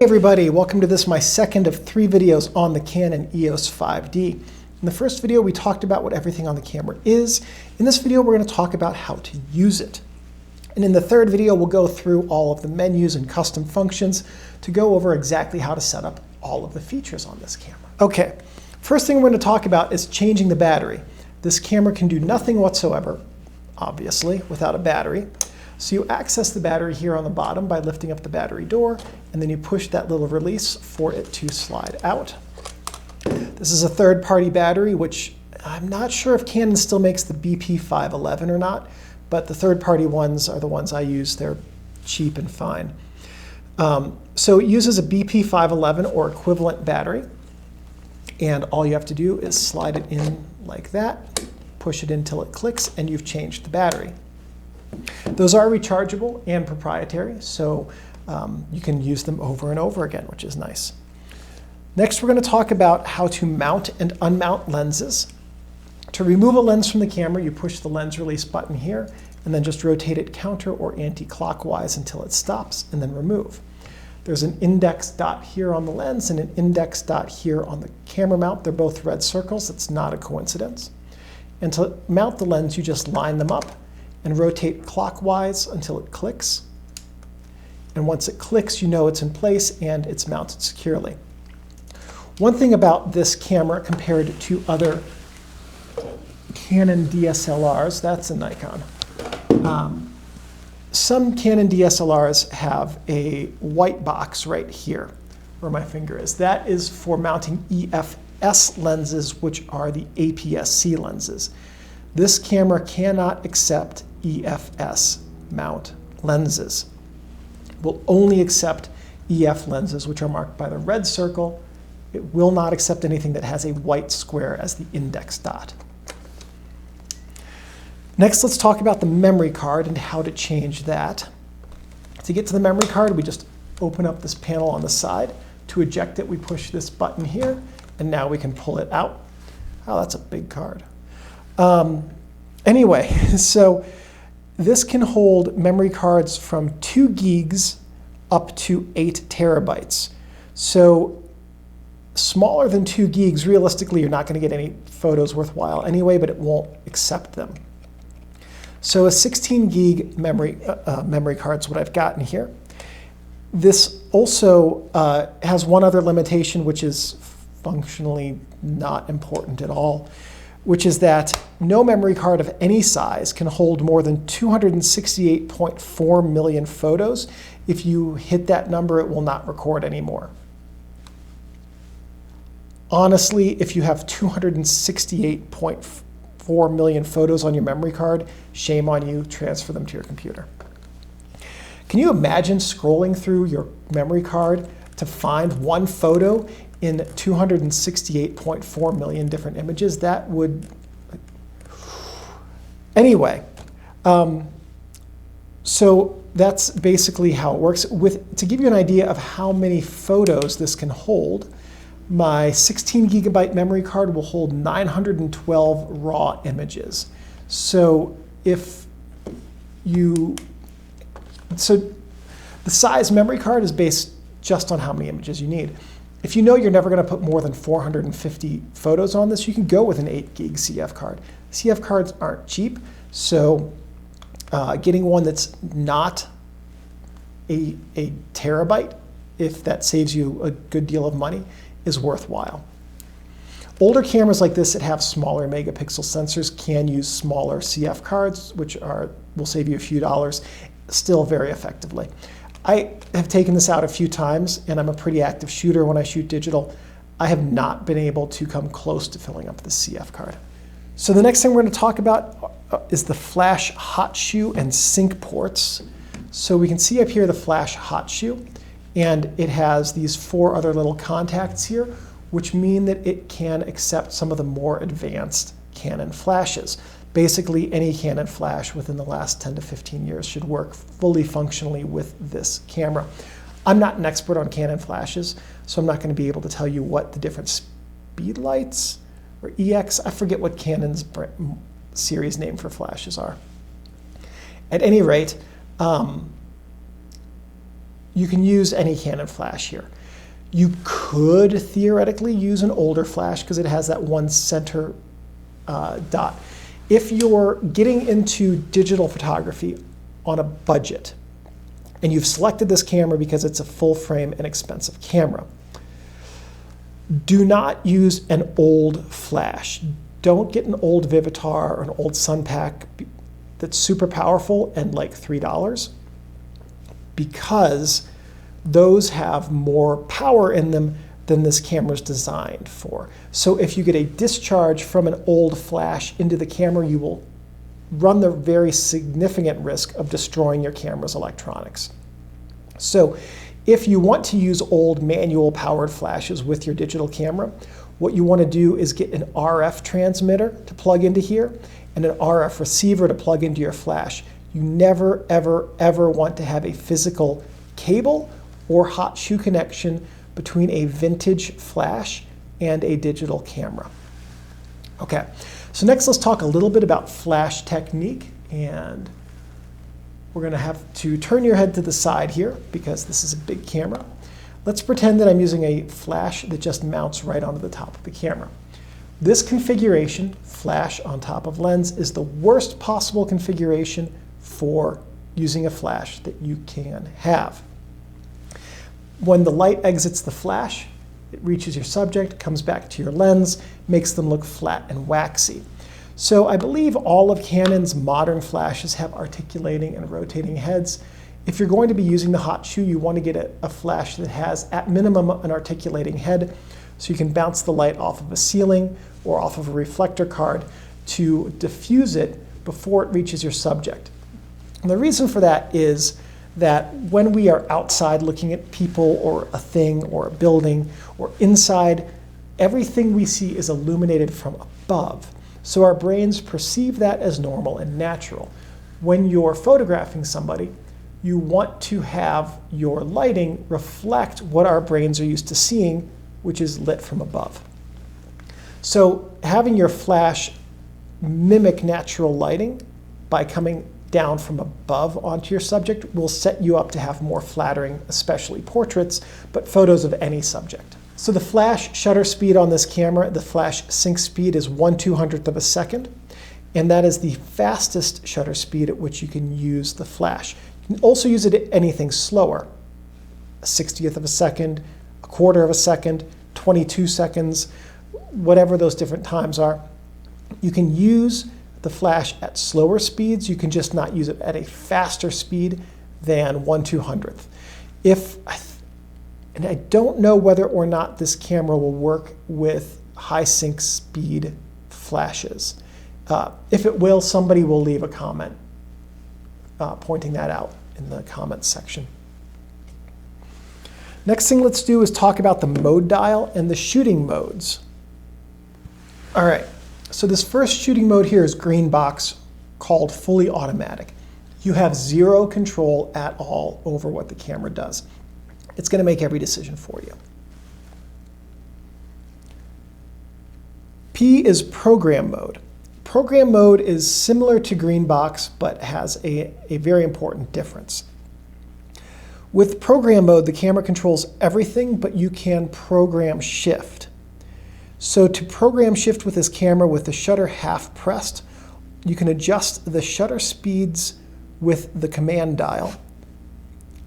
everybody, welcome to this, my second of 3 videos on the Canon EOS 5D. In the first video we talked about what everything on the camera is. In this video we're going to talk about how to use it. And in the third video we'll go through all of the menus and custom functions to go over exactly how to set up all of the features on this camera. Okay, first thing we're going to talk about is changing the battery. This camera can do nothing whatsoever, obviously, without a battery. So you access the battery here on the bottom by lifting up the battery door, and then you push that little release for it to slide out. This is a third-party battery, which I'm not sure if Canon still makes the BP511 or not, but the third-party ones are the ones I use. They're cheap and fine. So it uses a BP511 or equivalent battery, and all you have to do is slide it in like that, push it in until it clicks, and you've changed the battery. Those are rechargeable and proprietary, so you can use them over and over again, which is nice. Next, we're going to talk about how to mount and unmount lenses. To remove a lens from the camera, you push the lens release button here, and then just rotate it counter or anti-clockwise until it stops, and then remove. There's an index dot here on the lens and an index dot here on the camera mount. They're both red circles. That's not a coincidence. And to mount the lens, you just line them up and rotate clockwise until it clicks. And once it clicks, you know it's in place and it's mounted securely. One thing about this camera compared to other Canon DSLRs, that's a Nikon. Some Canon DSLRs have a white box right here where my finger is. That is for mounting EFS lenses, which are the APS-C lenses. This camera cannot accept EFS mount lenses. It will only accept EF lenses, which are marked by the red circle. It will not accept anything that has a white square as the index dot. Next, let's talk about the memory card and how to change that. To get to the memory card, we just open up this panel on the side. To eject it, we push this button here, and now we can pull it out. Oh, that's a big card. Anyway, so this can hold memory cards from 2 gigs up to 8 terabytes. So smaller than 2 gigs, realistically, you're not going to get any photos worthwhile anyway, but it won't accept them. So a 16 gig memory card is what I've gotten here. This also has one other limitation, which is functionally not important at all, which is that no memory card of any size can hold more than 268.4 million photos. If you hit that number, it will not record anymore. Honestly, if you have 268.4 million photos on your memory card, shame on you, transfer them to your computer. Can you imagine scrolling through your memory card to find one photo in 268.4 million different images? That would... Anyway, so that's basically how it works. To give you an idea of how many photos this can hold, my 16 gigabyte memory card will hold 912 raw images. So the size memory card is based just on how many images you need. If you know you're never going to put more than 450 photos on this, you can go with an 8 gig CF card. CF cards aren't cheap, so getting one that's not a terabyte, if that saves you a good deal of money, is worthwhile. Older cameras like this that have smaller megapixel sensors can use smaller CF cards, which will save you a few dollars, still very effectively. I have taken this out a few times, and I'm a pretty active shooter when I shoot digital. I have not been able to come close to filling up the CF card. So the next thing we're going to talk about is the flash hot shoe and sync ports. So we can see up here the flash hot shoe, and it has these 4 other little contacts here, which mean that it can accept some of the more advanced Canon flashes. Basically, any Canon flash within the last 10 to 15 years should work fully functionally with this camera. I'm not an expert on Canon flashes, so I'm not going to be able to tell you what the different speed lights or EX, I forget what Canon's series name for flashes are. At any rate, you can use any Canon flash here. You could theoretically use an older flash because it has that one center dot. If you're getting into digital photography on a budget, and you've selected this camera because it's a full frame and expensive camera, do not use an old flash. Don't get an old Vivitar or an old Sunpack that's super powerful and like $3, because those have more power in them than this camera is designed for. So if you get a discharge from an old flash into the camera, you will run the very significant risk of destroying your camera's electronics. So if you want to use old manual powered flashes with your digital camera, what you want to do is get an RF transmitter to plug into here and an RF receiver to plug into your flash. You never, ever, ever want to have a physical cable or hot shoe connection between a vintage flash and a digital camera. Okay, so next let's talk a little bit about flash technique, and we're going to have to turn your head to the side here because this is a big camera. Let's pretend that I'm using a flash that just mounts right onto the top of the camera. This configuration, flash on top of lens, is the worst possible configuration for using a flash that you can have. When the light exits the flash, it reaches your subject, comes back to your lens, makes them look flat and waxy. So I believe all of Canon's modern flashes have articulating and rotating heads. If you're going to be using the hot shoe, you want to get a flash that has, at minimum, an articulating head, so you can bounce the light off of a ceiling or off of a reflector card to diffuse it before it reaches your subject. And the reason for that is that when we are outside looking at people or a thing or a building or inside, everything we see is illuminated from above. So our brains perceive that as normal and natural. When you're photographing somebody, you want to have your lighting reflect what our brains are used to seeing, which is lit from above. So having your flash mimic natural lighting by coming down from above onto your subject will set you up to have more flattering, especially portraits, but photos of any subject. So the flash shutter speed on this camera, the flash sync speed, is 1/200th of a second, and that is the fastest shutter speed at which you can use the flash. You can also use it at anything slower, a 60th of a second, a quarter of a second, 22 seconds, whatever those different times are. You can use the flash at slower speeds. You can just not use it at a faster speed than 1/200th. And I don't know whether or not this camera will work with high sync speed flashes. If it will, somebody will leave a comment pointing that out in the comments section. Next thing let's do is talk about the mode dial and the shooting modes. All right, so this first shooting mode here is green box, called fully automatic. You have zero control at all over what the camera does. It's going to make every decision for you. P is program mode. Program mode is similar to green box, but has a very important difference. With program mode, the camera controls everything, but you can program shift. So to program shift with this camera with the shutter half pressed, you can adjust the shutter speeds with the command dial,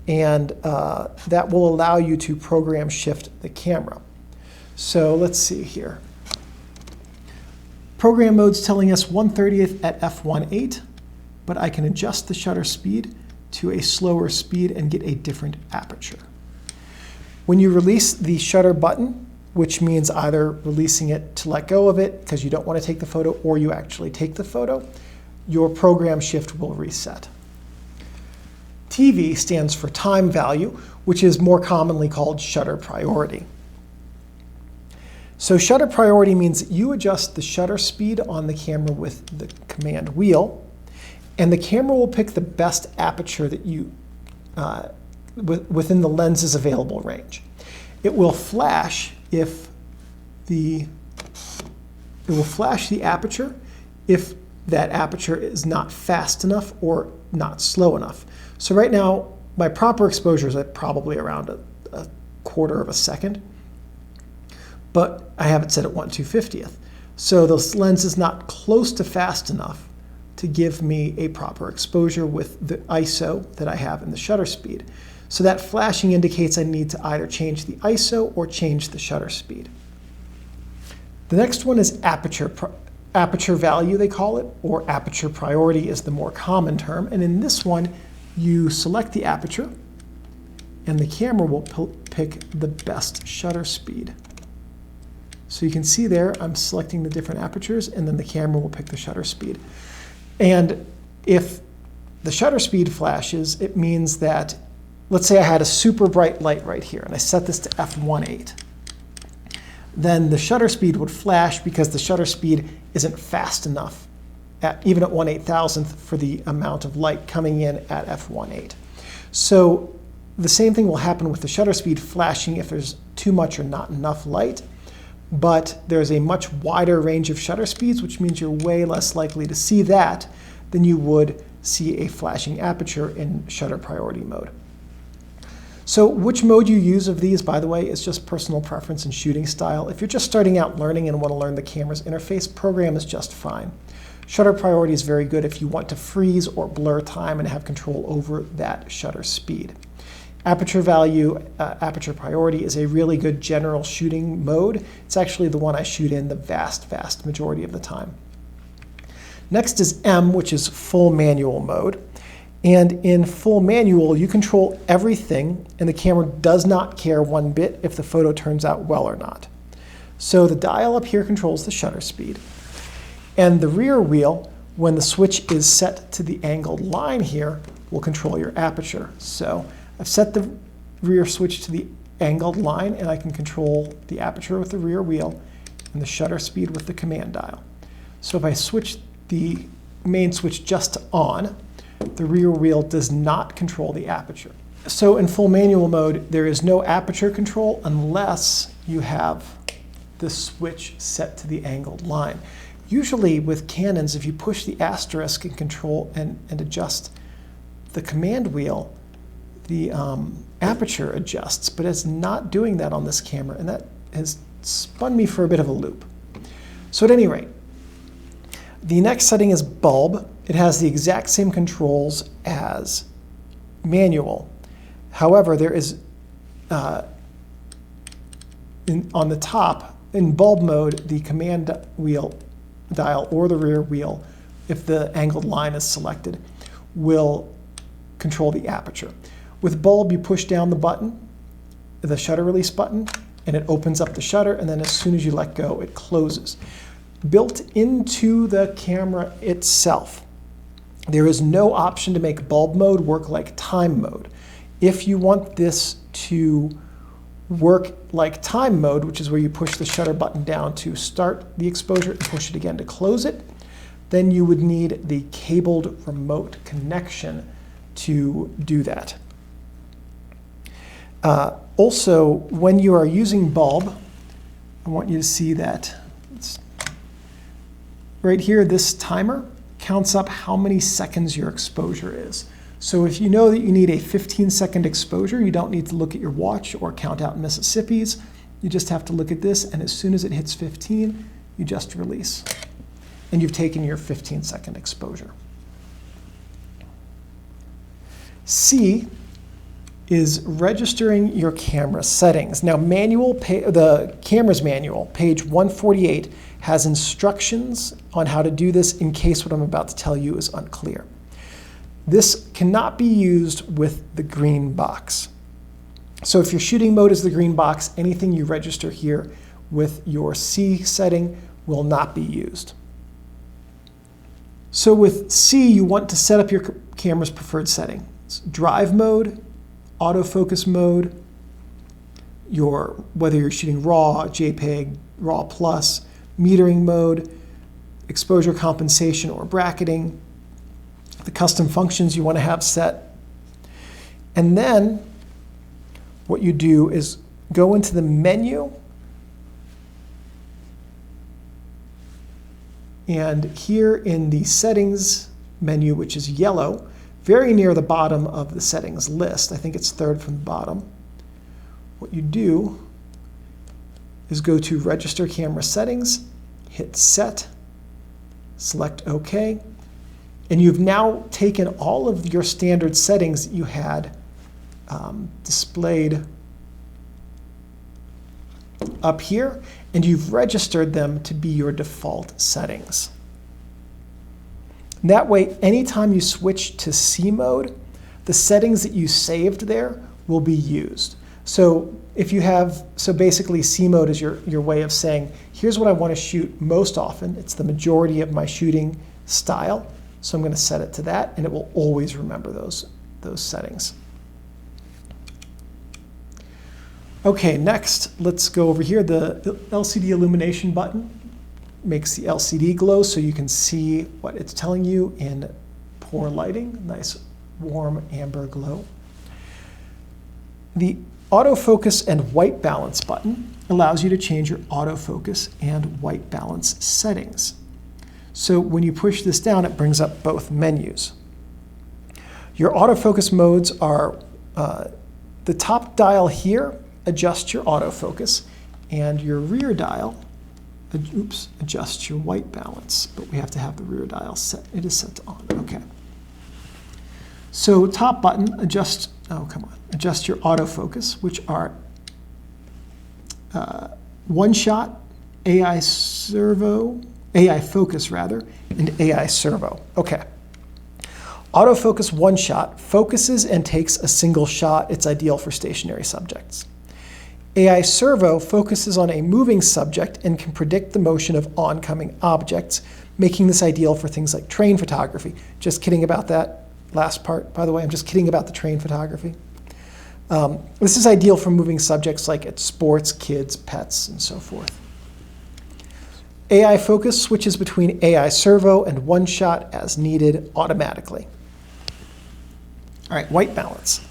and that will allow you to program shift the camera. So let's see here. Program mode's telling us 1/30th at f1.8, but I can adjust the shutter speed to a slower speed and get a different aperture. When you release the shutter button, which means either releasing it to let go of it because you don't want to take the photo or you actually take the photo, your program shift will reset. TV stands for time value, which is more commonly called shutter priority. So shutter priority means that you adjust the shutter speed on the camera with the command wheel, and the camera will pick the best aperture that you within the lens's available range. It will flash the aperture if that aperture is not fast enough or not slow enough. So right now, My proper exposure is at probably around a quarter of a second, but I have it set at 1/250th. So the lens is not close to fast enough to give me a proper exposure with the ISO that I have in the shutter speed. So that flashing indicates I need to either change the ISO or change the shutter speed. The next one is aperture value, they call it, or aperture priority is the more common term. And in this one, you select the aperture, and the camera will pick the best shutter speed. So you can see there, I'm selecting the different apertures, and then the camera will pick the shutter speed. And if the shutter speed flashes, it means that, let's say I had a super bright light right here, and I set this to f1.8. Then the shutter speed would flash because the shutter speed isn't fast enough, even at 1/8000th, for the amount of light coming in at f1.8. So the same thing will happen with the shutter speed flashing if there's too much or not enough light, but there's a much wider range of shutter speeds, which means you're way less likely to see that than you would see a flashing aperture in shutter priority mode. So which mode you use of these, by the way, is just personal preference and shooting style. If you're just starting out learning and want to learn the camera's interface, program is just fine. Shutter priority is very good if you want to freeze or blur time and have control over that shutter speed. Aperture value, aperture priority is a really good general shooting mode. It's actually the one I shoot in the vast majority of the time. Next is M, which is full manual mode. And in full manual, you control everything, and the camera does not care one bit if the photo turns out well or not. So the dial up here controls the shutter speed. And the rear wheel, when the switch is set to the angled line here, will control your aperture. So I've set the rear switch to the angled line, and I can control the aperture with the rear wheel and the shutter speed with the command dial. So if I switch the main switch just to on, the rear wheel does not control the aperture. So in full manual mode, there is no aperture control unless you have the switch set to the angled line. Usually with Canons, if you push the asterisk and control and adjust the command wheel, the aperture adjusts, but it's not doing that on this camera, and that has spun me for a bit of a loop. So at any rate, the next setting is bulb. It has the exact same controls as manual. However, there is, on the top, in bulb mode, the command wheel dial or the rear wheel, if the angled line is selected, will control the aperture. With bulb, you push down the button, the shutter release button, and it opens up the shutter, and then as soon as you let go, it closes. Built into the camera itself, there is no option to make bulb mode work like time mode. If you want this to work like time mode, which is where you push the shutter button down to start the exposure and push it again to close it, then you would need the cabled remote connection to do that. Also, when you are using bulb, I want you to see that right here, this timer counts up how many seconds your exposure is. So if you know that you need a 15-second exposure, you don't need to look at your watch or count out Mississippis. You just have to look at this, and as soon as it hits 15, you just release. And you've taken your 15-second exposure. C is registering your camera settings. Now, the camera's manual, page 148, has instructions on how to do this in case what I'm about to tell you is unclear. This cannot be used with the green box. So if your shooting mode is the green box, anything you register here with your C setting will not be used. So with C, you want to set up your camera's preferred setting. It's drive mode, autofocus mode, whether you're shooting RAW, JPEG, RAW plus, metering mode, exposure compensation or bracketing, the custom functions you want to have set. And then what you do is go into the menu, and here in the settings menu, which is yellow, very near the bottom of the settings list. I think it's third from the bottom. What you do is go to Register Camera Settings, hit Set, select OK, and you've now taken all of your standard settings that you had displayed up here, and you've registered them to be your default settings. That way, anytime you switch to C mode, the settings that you saved there will be used. So if you have, so basically C mode is your way of saying, here's what I want to shoot most often. It's the majority of my shooting style. So I'm going to set it to that, and it will always remember those settings. Okay, next, let's go over here. The LCD illumination button makes the LCD glow so you can see what it's telling you in poor lighting. Nice warm amber glow. The autofocus and white balance button allows you to change your autofocus and white balance settings. So when you push this down, it brings up both menus. Your autofocus modes are the top dial here adjusts your autofocus, and your rear dial adjusts your white balance, but we have to have the rear dial set. It is set to on. Okay. So top button adjust your autofocus, which are one shot, AI focus rather, and AI servo. Okay. Autofocus one shot focuses and takes a single shot. It's ideal for stationary subjects. AI servo focuses on a moving subject and can predict the motion of oncoming objects, making this ideal for things like train photography. Just kidding about that last part, by the way. I'm just kidding about the train photography. This is ideal for moving subjects like at sports, kids, pets, and so forth. AI focus switches between AI servo and one shot as needed automatically. All right, white balance.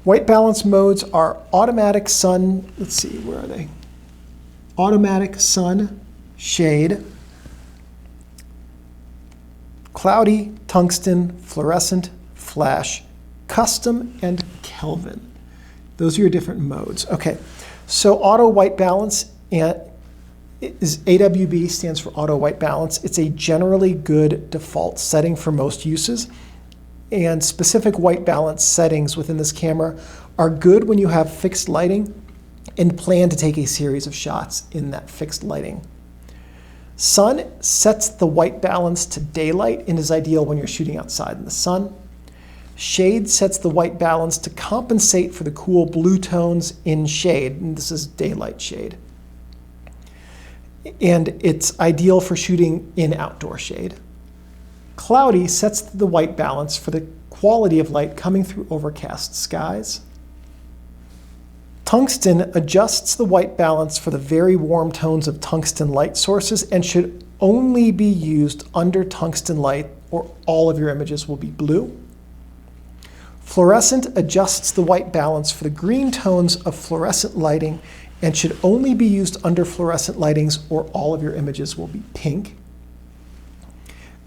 White balance modes are automatic sun, let's see, where are they? Automatic sun, shade, cloudy, tungsten, fluorescent, flash, custom, and Kelvin. Those are your different modes. Okay, so auto white balance is AWB, stands for auto white balance. It's a generally good default setting for most uses. And specific white balance settings within this camera are good when you have fixed lighting and plan to take a series of shots in that fixed lighting. Sun sets the white balance to daylight and is ideal when you're shooting outside in the sun. Shade sets the white balance to compensate for the cool blue tones in shade, and this is daylight shade. And it's ideal for shooting in outdoor shade. Cloudy sets the white balance for the quality of light coming through overcast skies. Tungsten adjusts the white balance for the very warm tones of tungsten light sources and should only be used under tungsten light, or all of your images will be blue. Fluorescent adjusts the white balance for the green tones of fluorescent lighting and should only be used under fluorescent lightings, or all of your images will be pink.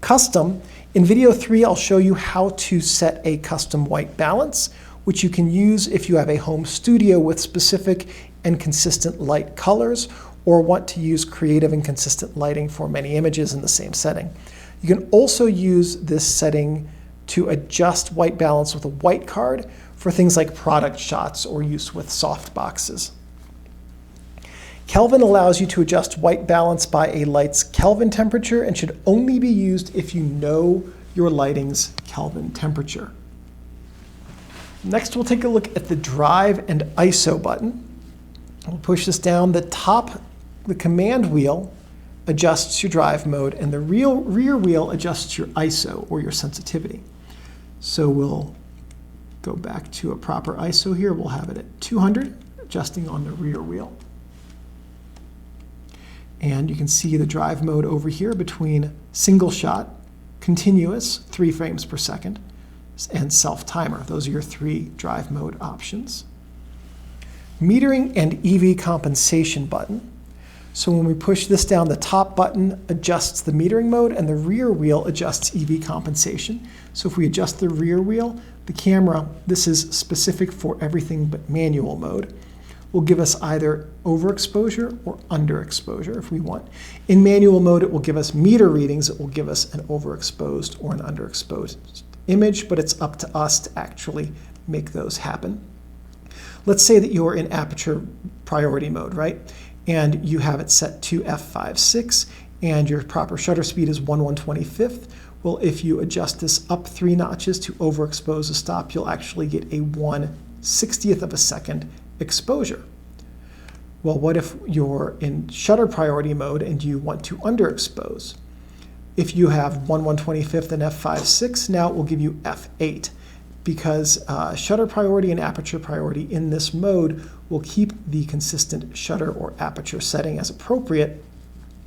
Custom, in video 3, I'll show you how to set a custom white balance, which you can use if you have a home studio with specific and consistent light colors, or want to use creative and consistent lighting for many images in the same setting. You can also use this setting to adjust white balance with a white card for things like product shots or use with soft boxes. Kelvin allows you to adjust white balance by a light's Kelvin temperature and should only be used if you know your lighting's Kelvin temperature. Next, we'll take a look at the drive and ISO button. We'll push this down. The command wheel adjusts your drive mode, and the rear wheel adjusts your ISO, or your sensitivity. So we'll go back to a proper ISO here. We'll have it at 200, adjusting on the rear wheel. And you can see the drive mode over here between single shot, continuous, 3 frames per second, and self-timer. Those are your 3 drive mode options. Metering and EV compensation button. So when we push this down, the top button adjusts the metering mode and the rear wheel adjusts EV compensation. So if we adjust the rear wheel, the camera, this is specific for everything but manual mode, will give us either overexposure or underexposure if we want. In manual mode, it will give us meter readings. It will give us an overexposed or an underexposed image, but it's up to us to actually make those happen. Let's say that you're in aperture priority mode, right? And you have it set to f/5.6 and your proper shutter speed is 1/125th. Well, if you adjust this up 3 notches to overexpose a stop, you'll actually get a 1/60th of a second exposure. Well, what if you're in shutter priority mode and you want to underexpose? If you have 1/125th and f/5.6, now it will give you f/8 because shutter priority and aperture priority in this mode will keep the consistent shutter or aperture setting as appropriate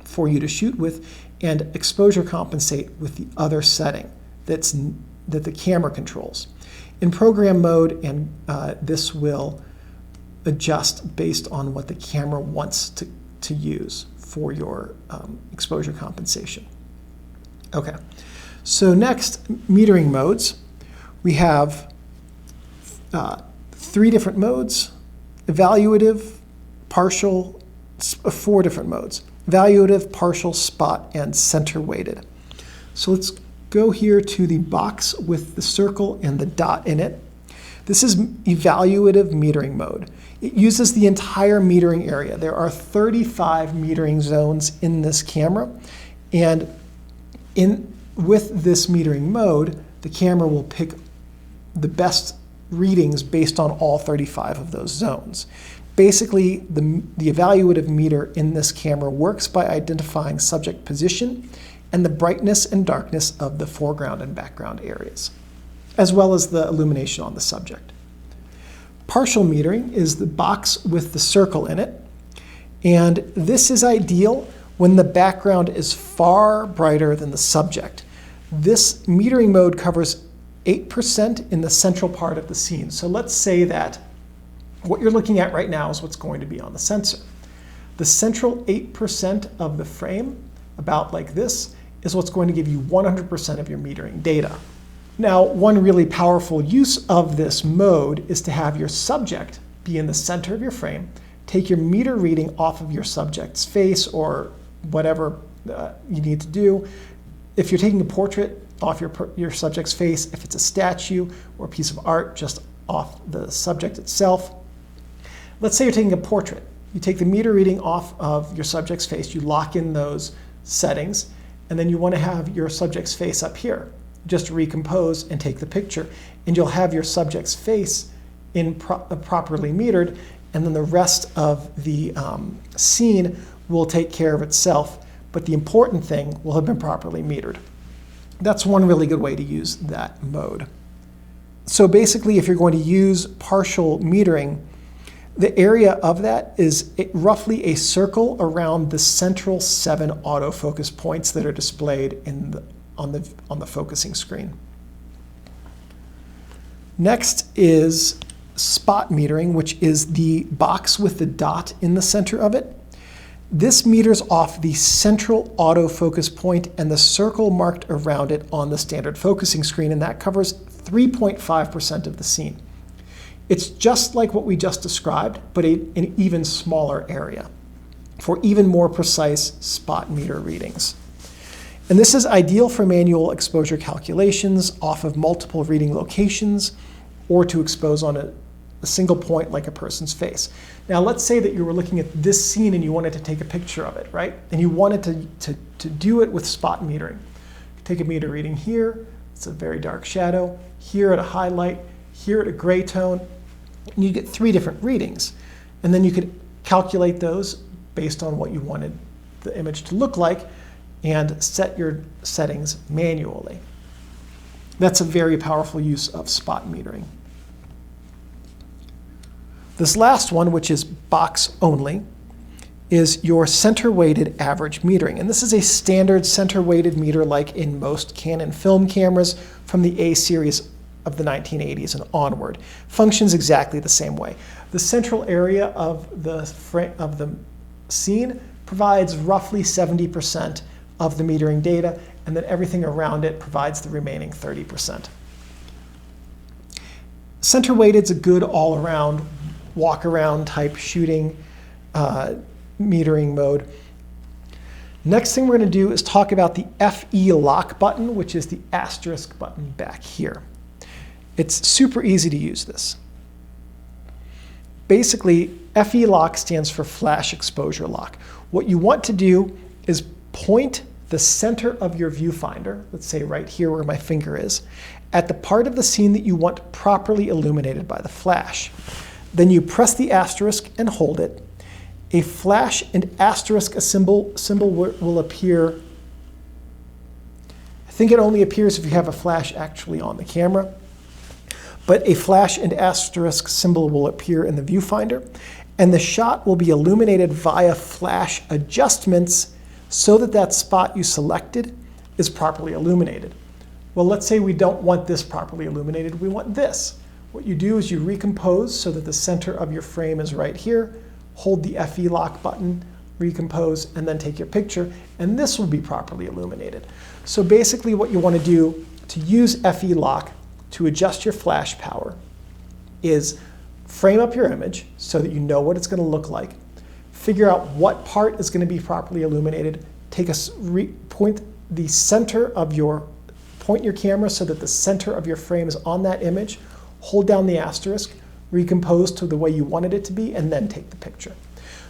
for you to shoot with and exposure compensate with the other setting that the camera controls. In program mode, and this will adjust based on what the camera wants to use for your exposure compensation. Okay, so next, metering modes. We have 3 different modes: evaluative, partial, 4 different modes: evaluative, partial, spot, and center weighted. So let's go here to the box with the circle and the dot in it. This is evaluative metering mode. It uses the entire metering area. There are 35 metering zones in this camera, and with this metering mode, the camera will pick the best readings based on all 35 of those zones. Basically, the evaluative meter in this camera works by identifying subject position and the brightness and darkness of the foreground and background areas, as well as the illumination on the subject. Partial metering is the box with the circle in it, and this is ideal when the background is far brighter than the subject. This metering mode covers 8% in the central part of the scene. So let's say that what you're looking at right now is what's going to be on the sensor. The central 8% of the frame, about like this, is what's going to give you 100% of your metering data. Now, one really powerful use of this mode is to have your subject be in the center of your frame, take your meter reading off of your subject's face or whatever you need to do. If you're taking a portrait, off your subject's face. If it's a statue or a piece of art, just off the subject itself. Let's say you're taking a portrait. You take the meter reading off of your subject's face, you lock in those settings, and then you want to have your subject's face up here. Just recompose and take the picture, and you'll have your subject's face properly metered, and then the rest of the scene will take care of itself, but the important thing will have been properly metered. That's one really good way to use that mode. So basically, if you're going to use partial metering, the area of that is roughly a circle around the central 7 autofocus points that are displayed on the focusing screen. Next is spot metering, which is the box with the dot in the center of it. This meters off the central autofocus point and the circle marked around it on the standard focusing screen, and that covers 3.5% of the scene. It's just like what we just described, but an even smaller area for even more precise spot meter readings. And this is ideal for manual exposure calculations off of multiple reading locations or to expose on a single point like a person's face. Now let's say that you were looking at this scene and you wanted to take a picture of it, right? And you wanted to do it with spot metering. Take a meter reading here, it's a very dark shadow, here at a highlight, here at a gray tone, and you get 3 different readings. And then you could calculate those based on what you wanted the image to look like and set your settings manually. That's a very powerful use of spot metering. This last one, which is box only, is your center-weighted average metering. And this is a standard center-weighted meter like in most Canon film cameras from the A series of the 1980s and onward. Functions exactly the same way. The central area of the scene provides roughly 70% of the metering data, and then everything around it provides the remaining 30%. Center weighted is a good all-around, walk-around type shooting metering mode. Next thing we're going to do is talk about the FE lock button, which is the asterisk button back here. It's super easy to use this. Basically, FE lock stands for flash exposure lock. What you want to do is point the center of your viewfinder, let's say right here where my finger is, at the part of the scene that you want properly illuminated by the flash. Then you press the asterisk and hold it. A flash and asterisk symbol will appear. I think it only appears if you have a flash actually on the camera. But a flash and asterisk symbol will appear in the viewfinder, and the shot will be illuminated via flash adjustments so that that spot you selected is properly illuminated. Well, let's say we don't want this properly illuminated, we want this. What you do is you recompose so that the center of your frame is right here, hold the FE lock button, recompose, and then take your picture, and this will be properly illuminated. So basically what you want to do to use FE lock to adjust your flash power is frame up your image so that you know what it's going to look like, figure out what part is going to be properly illuminated, point your camera so that the center of your frame is on that image, hold down the asterisk, recompose to the way you wanted it to be, and then take the picture.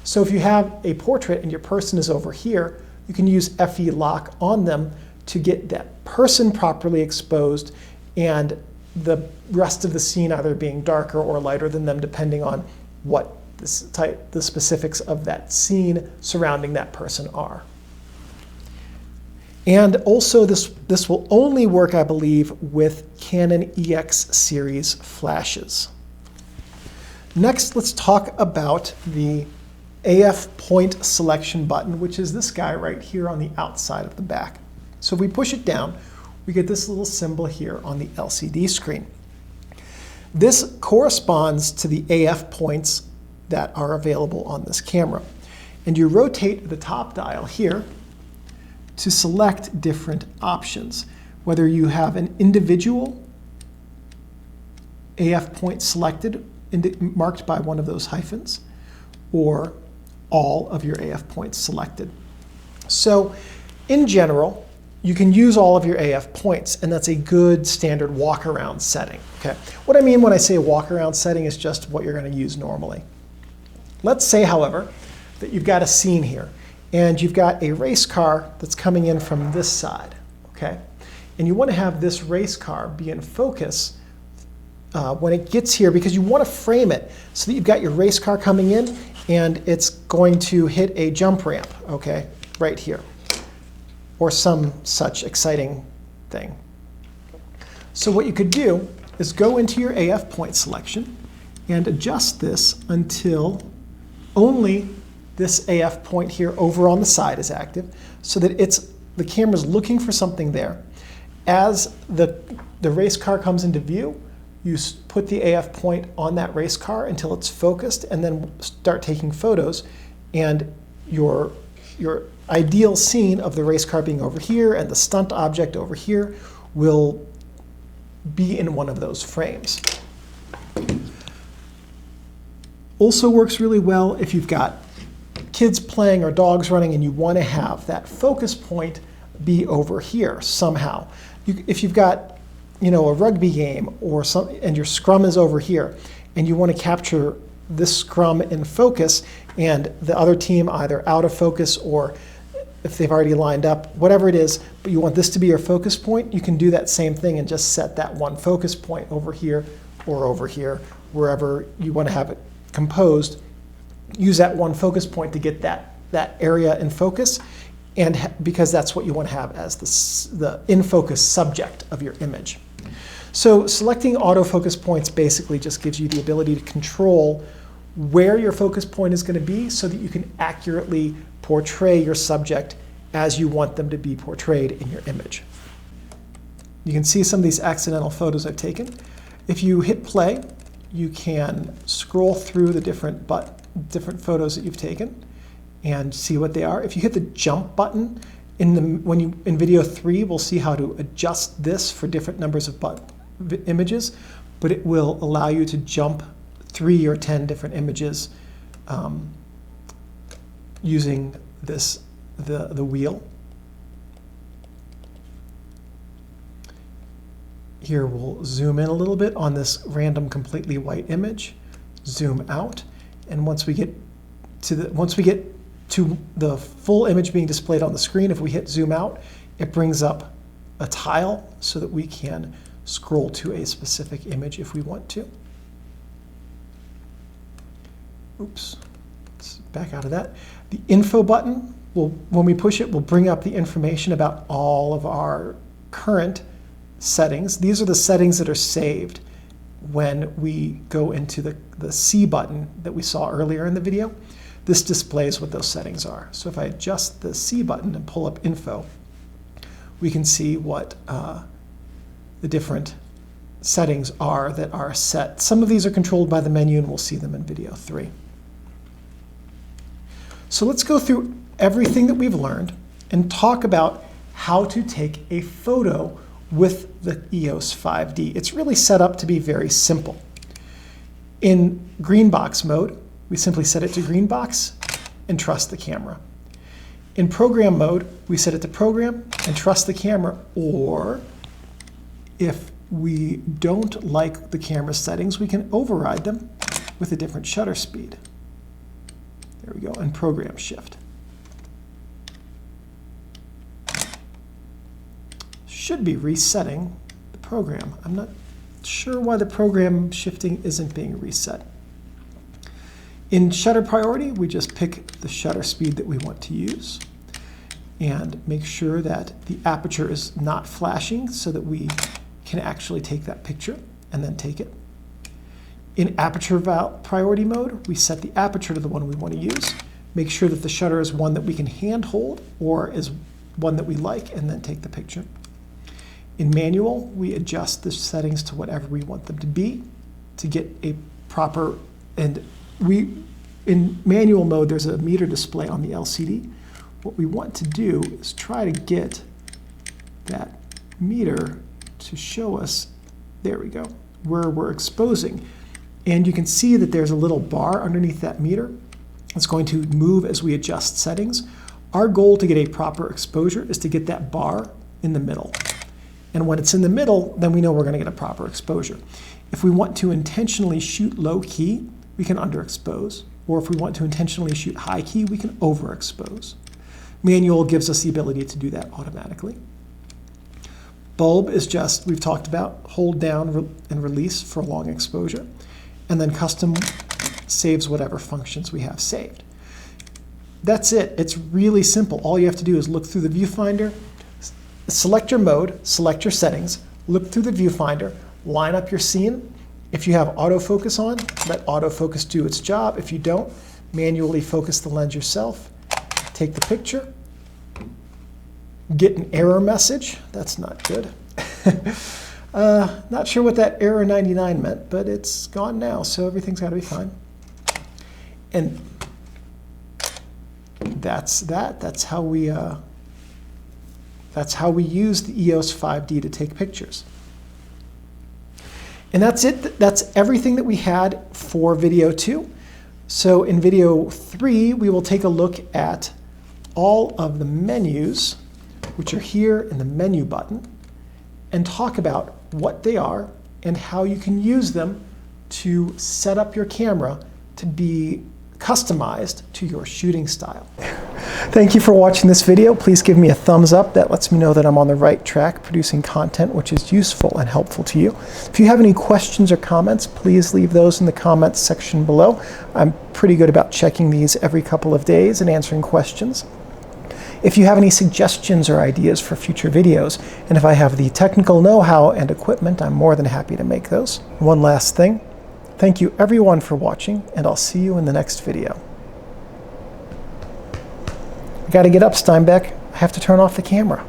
So if you have a portrait and your person is over here, you can use FE lock on them to get that person properly exposed and the rest of the scene either being darker or lighter than them depending on what the specifics of that scene surrounding that person are. And also this will only work, I believe, with Canon EX series flashes. Next, let's talk about the AF point selection button, which is this guy right here on the outside of the back. So if we push it down, we get this little symbol here on the LCD screen. This corresponds to the AF points that are available on this camera. And you rotate the top dial here to select different options, whether you have an individual AF point selected, marked by one of those hyphens, or all of your AF points selected. So in general, you can use all of your AF points, and that's a good standard walk-around setting. Okay? What I mean when I say walk-around setting is just what you're going to use normally. Let's say, however, that you've got a scene here, and you've got a race car that's coming in from this side, okay? And you want to have this race car be in focus when it gets here, because you want to frame it so that you've got your race car coming in, and it's going to hit a jump ramp, okay, right here, or some such exciting thing. So what you could do is go into your AF point selection and adjust this until only this AF point here over on the side is active, so that the camera's looking for something there. As the race car comes into view, you put the AF point on that race car until it's focused, and then start taking photos, and your ideal scene of the race car being over here and the stunt object over here will be in one of those frames. Also works really well if you've got kids playing or dogs running and you want to have that focus point be over here somehow. If you've got, a rugby game or and your scrum is over here, and you want to capture this scrum in focus, and the other team either out of focus or if they've already lined up, whatever it is, but you want this to be your focus point, you can do that same thing and just set that one focus point over here or over here, wherever you want to have it composed. Use that one focus point to get that area in focus, and because that's what you want to have as the in focus subject of your image. So selecting autofocus points basically just gives you the ability to control where your focus point is going to be so that you can accurately portray your subject as you want them to be portrayed in your image. You can see some of these accidental photos I've taken. If you hit play, you can scroll through the different photos that you've taken, and see what they are. If you hit the jump button, in video 3, we'll see how to adjust this for different numbers of images, but it will allow you to jump 3 or 10 different images using the wheel. Here we'll zoom in a little bit on this random completely white image, zoom out, and once we get to the full image being displayed on the screen, if we hit zoom out, it brings up a tile so that we can scroll to a specific image if we want to. Oops, let's back out of that. The info button, when we push it, will bring up the information about all of our current settings. These are the settings that are saved when we go into the C button that we saw earlier in the video. This displays what those settings are. So if I adjust the C button and pull up info, we can see what the different settings are that are set. Some of these are controlled by the menu, and we'll see them in video 3. So let's go through everything that we've learned and talk about how to take a photo with the EOS 5D. It's really set up to be very simple. In green box mode, we simply set it to green box and trust the camera. In program mode, we set it to program and trust the camera, or if we don't like the camera settings, we can override them with a different shutter speed. There we go, and program shift. Should be resetting the program. I'm not sure why the program shifting isn't being reset. In shutter priority, we just pick the shutter speed that we want to use and make sure that the aperture is not flashing so that we can actually take that picture and then take it. In aperture priority mode, we set the aperture to the one we want to use, make sure that the shutter is one that we can hand hold or is one that we like, and then take the picture. In manual, we adjust the settings to whatever we want them to be to get a proper, and in manual mode, there's a meter display on the LCD. What we want to do is try to get that meter to show us, there we go, where we're exposing. And you can see that there's a little bar underneath that meter. It's going to move as we adjust settings. Our goal to get a proper exposure is to get that bar in the middle. And when it's in the middle, then we know we're going to get a proper exposure. If we want to intentionally shoot low key, we can underexpose. Or if we want to intentionally shoot high key, we can overexpose. Manual gives us the ability to do that automatically. Bulb is just, we've talked about, hold down and release for a long exposure. And then custom saves whatever functions we have saved. That's it. It's really simple. All you have to do is look through the viewfinder, select your mode, select your settings, look through the viewfinder, line up your scene. If you have autofocus on, let autofocus do its job. If you don't, manually focus the lens yourself. Take the picture. Get an error message. That's not good. Not sure what that error 99 meant, but it's gone now, so everything's got to be fine. And that's that. That's how we use the EOS 5D to take pictures. And that's it. That's everything that we had for video 2. So in video 3, we will take a look at all of the menus, which are here in the menu button, and talk about what they are and how you can use them to set up your camera to be customized to your shooting style. Thank you for watching this video. Please give me a thumbs up. That lets me know that I'm on the right track producing content which is useful and helpful to you. If you have any questions or comments, please leave those in the comments section below. I'm pretty good about checking these every couple of days and answering questions. If you have any suggestions or ideas for future videos, and if I have the technical know-how and equipment, I'm more than happy to make those. One last thing. Thank you everyone for watching, and I'll see you in the next video. I gotta get up, Steinbeck. I have to turn off the camera.